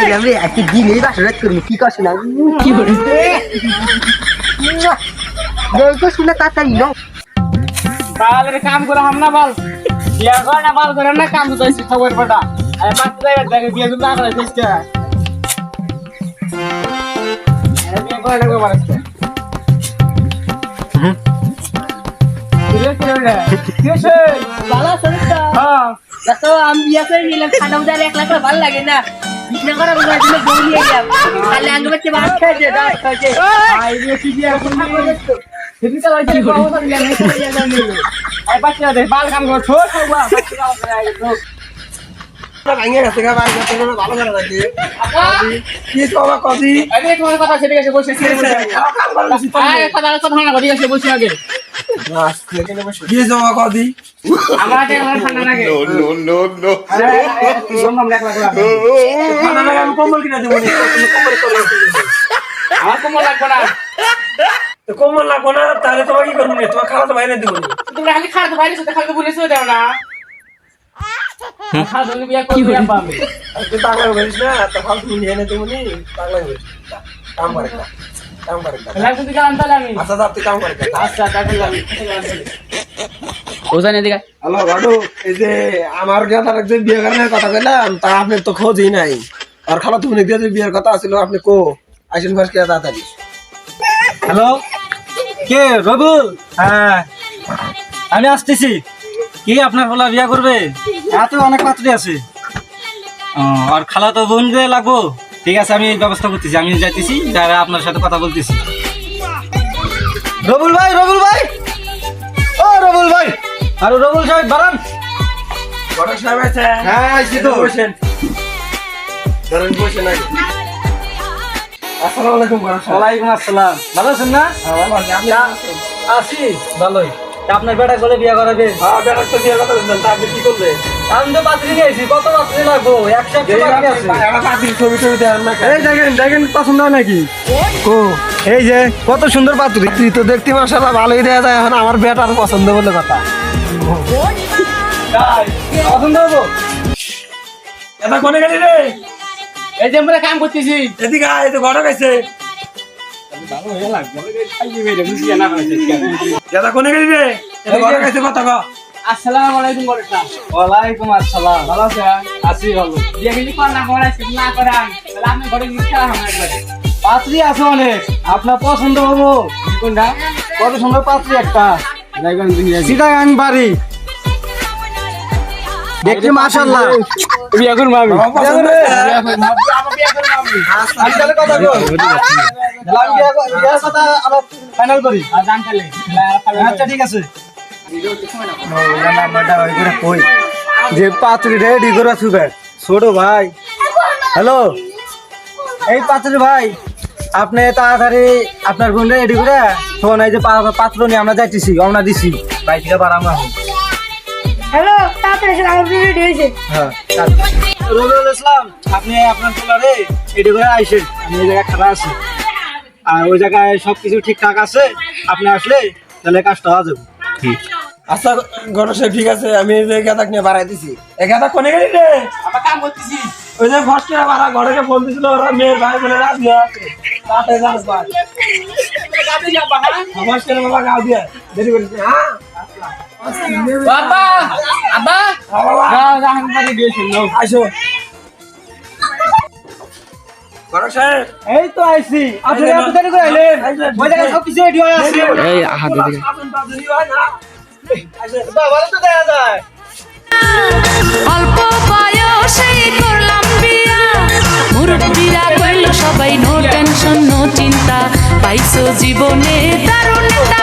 গেলাম রে আজকে দিন এই বাসা রাত করবো কি করছি না কি বলি তো শুনে তাড়াতাড়ি নাও বালের কাম করে হাম না বাল বিয়া করে না বাল করে না কাম তো যাইছি খবর পড়া আরে মাত্র দেখে বিয়া কিন্তু না করে দিছকে আরে বিয়া করে না কো বারসকে তো আমি বিয়া করে নিলাম খানা উদার 1 লাখ ভালো লাগে না বিছনা করা বলে দিলে বউ নিয়ে গেলাম তাহলে আঙ্গ বাচ্চা ভাত খাইছে দাও খাইছে আই রে কি বিয়া করে সেদিন তো লাইছি বাবা দিলাম এই বিয়া করে নিল আই বাচ্চা দে বাল কাম করে ছোট বাবা বাচ্চা করে তো ভাঙে গেছে গা বাড়ি করতে না ভালো করে রাখি কি বাবা কদি আরে তোমার কথা সেদিকে এসে বসে আয় কথা না করি এসে বসে আগে কি বাবা কদি আমাকে আমার ঠান্ডা লাগে No. আরে সম্মান লাখ লাখ খানা লাগা আমি কম্বল কিনা দেব নি কম্বল করে আমার কম লাগবে না তো কম্বল লাগো না তাহলে তোমার কি করব নি তোমার খাওয়া তো বাইরে দেব নি তুমি খালি খাড়া তো বাইরে সাথে খালি বলেছো দাও না খাড়া তুমি বিয়া করবে পাবে তুই পাগলা হইছিস না তো ফালতু নিয়ে এনে দেব নি পাগলা হইছিস কাম করে লাগবে তুই কাম তাহলে আমি আচ্ছা তুই কাম করে আচ্ছা তাহলে আমি ওজানে দিগা হ্যালো গাডু এই যে আমার গাদার যে বিয়ে করার কথা কইলাম তা আপনি তো খোঁজই নাই আর খালা তুমি দিয়ে যে বিয়ের কথা ছিল আপনি কো আইসেন ফার্স্ট কে তাড়াতাড়ি হ্যালো কে রবুল হ্যাঁ আমি আসতেছি কি আপনার বলা বিয়া করবে এত অনেক পাত্রী আছে আর খালা তো বোন যে লাগবো ঠিক আছে আমি ব্যবস্থা করতেছি আমি যাইতেছি যারা আপনার সাথে কথা বলতেছি রবুল ভাই ও রবুল ভাই আর রবুল সাহেব বারান বড় সাহেব আছে হ্যাঁ আইছি তো বসেন ধরেন বসেন আগে আসসালামু আলাইকুম বড় সাহেব ওয়ালাইকুম আসসালাম ভালো আছেন না ভালো আছি আপনি আছি ভালোই তা আপনার বেটা বলে বিয়া করাবে হ্যাঁ বেটার তো বিয়ে কথা বলছেন তা আপনি কি করলে আমি তো পাত্রী নিয়েছি কত পাত্রী লাগবো একশো বাকি আছে ছবি দেন না এই দেখেন পছন্দ হয় নাকি ও এই যে কত সুন্দর পাত্রী তুই তো দেখতে মাশাআল্লাহ ভালোই দেয়া যায় এখন আমার বেটার পছন্দ বলে কথা পছন্দ হবো এটা কোনে গেলি রে এই যে আমরা কাম করতেছি এদিকে আয় এই তো ঘটক আছে ভালো হয়ে লাগবে খাইয়ে বেরে বুঝিয়ে না করে এটা কোনে গেলি রে এটা ঘটক আছে কথা কও আসসালামু আলাইকুম বড়টা ওয়ালাইকুম আসসালাম ভালো আছে আছি ভালো বিয়ে কি কর না করে না করান তাহলে আমি ঘরে গিয়ে খেলা আমার একবার পাত্রী আছে অনেক আপনার পছন্দ হবো কোনটা কত সুন্দর পাত্রী একটা যাইবেন দুনিয়া সিটাগাং বাড়ি দেখছি মাশাআল্লাহ বিয়ে করব আমি পছন্দ বিয়ে করব আমি আমি তাহলে কথা বল বিয়ার কথা আমরা ফাইনাল করি আর জান তাহলে আচ্ছা ঠিক আছে যে পাত্রী রেডি করে শুবে ছোট ভাই হ্যালো এই পাত্রী ভাই আপনি তাড়াতাড়ি আপনার বোন রেডি করে শোন এই যে পাত্র নিয়ে আমরা যাইতেছি রওনা দিছি ভাই থেকে বাড়ানো হ্যালো তাড়াতাড়ি এসে আমার রেডি হয়েছে হ্যাঁ রবিউল ইসলাম আপনি আপনার পোলারে রেডি করে আইসেন আমি এই জায়গায় খারাপ আছি আর ওই জায়গায় সবকিছু ঠিকঠাক আছে আপনি আসলে তাহলে কাজটা হওয়া যাবে আচ্ছা ঘটক সাহেব ঠিক আছে আমি এই যে গাদাক নিয়ে বাড়াই দিছি এই গাদা কোনে গেলি রে আমরা কাম করতেছি ওই যে ফার্স্ট কে বাড়া ঘরকে ফোন দিছিল ওরা মেয়ের ভাই বলে রাত নিয়ে আছে তাতে যাস ভাই গাবে যাব হ্যাঁ আমার কে বাবা গাও দিয়ে দেরি করিস না হ্যাঁ বাবা আব্বা বাবা রাহান বাড়ি গিয়েছিল আসো ঘটক সাহেব এই তো আইছি আপনি এত দেরি করে আইলেন ওই জায়গায় সবকিছু রেডি হয়ে আছে এই হাত দিকে ভালো তো দেখা যায় অল্প বয়সেই করলাম বিয়া মুরব্বিরা কইল সবাই নো টেনশন নো চিন্তা পাইছো জীবনে দারুণ একটা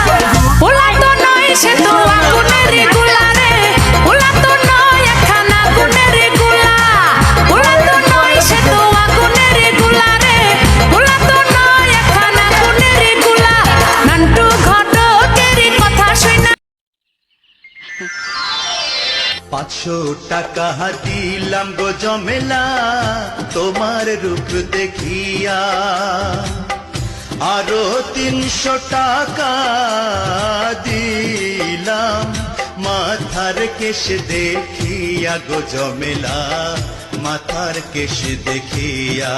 পোলা পোলা তো নয় সে তো আগুনের গোলা রে পোলা তো নয় একখান আগুনের গোলা পোলা তো নয় সে তো আগুনের গোলা রে পোলা তো নয় একখান আগুনের গোলা নান্টু ঘটকের কথা শুনা 500 টাকা দিলাম গো জমেলা তোমার রূপ দেখিয়া আরো 300 টাকা দিলাম মাথার কেশ দেখিয়া গো জমেলা মাথার কেশ দেখিয়া